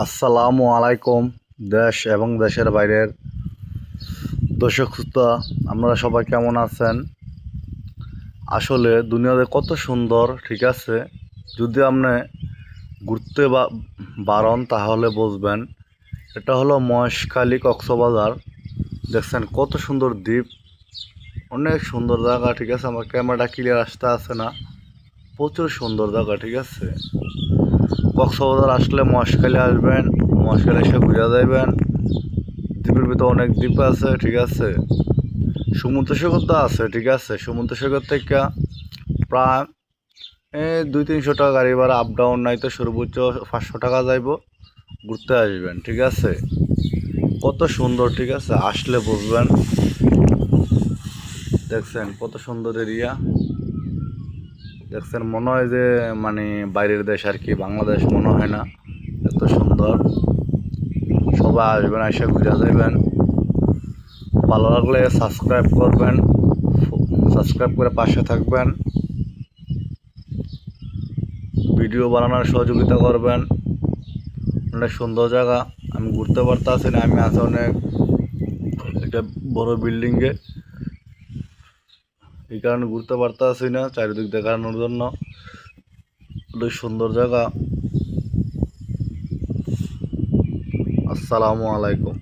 আসসালামু আলাইকুম। দেশ এবং দেশের বাইরের দর্শক শ্রোতা, আপনারা সবাই কেমন আছেন? আসলে দুনিয়াতে কত সুন্দর, ঠিক আছে? যদি আপনি ঘুরতে বারণ তাহলে বুঝবেন। এটা হলো মহেশখালী, কক্সবাজার। দেখছেন কত সুন্দর দ্বীপ, অনেক সুন্দর জায়গা, ঠিক আছে? আমার ক্যামেরাটা ক্লিয়ার আসতে আছে না, প্রচুর সুন্দর জায়গা, ঠিক আছে? কক্সবাজার আসলে মহেশখালী আসবেন, মহেশখালী এসে ঘুরে যাইবেন। দ্বীপের ভিতরে অনেক দ্বীপ আছে, ঠিক আছে? সমুদ্র সৈকত আছে, ঠিক আছে? সমুদ্র সৈকত থেকে প্রায় 200-300 টাকা গাড়ি ভাড়া, আপ ডাউন, নাই তো সর্বোচ্চ 500 টাকা যাইব, ঘুরতে আসবেন, ঠিক আছে? কত সুন্দর, ঠিক আছে? আসলে বুঝবেন। দেখছেন কত সুন্দর এরিয়া, দেখছেন মনে হয় যে মানে বাইরের দেশ আর কি, বাংলাদেশ মনে হয় না, এত সুন্দর। সবাই আসবেন, এসে ঘুরে যাবেন। ভালো লাগলে সাবস্ক্রাইব করবেন, সাবস্ক্রাইব করে পাশে থাকবেন, ভিডিও বানানোর সহযোগিতা করবেন। অনেক সুন্দর জায়গা, আমি ঘুরতে পারতেছি না, আমি আছি অনেক একটা বড় বিল্ডিংয়ে, এই কারণে ঘুরতে পারতেছি না চারিদিক দেখানোর জন্য। অনেক সুন্দর জায়গা। আসসালামু আলাইকুম।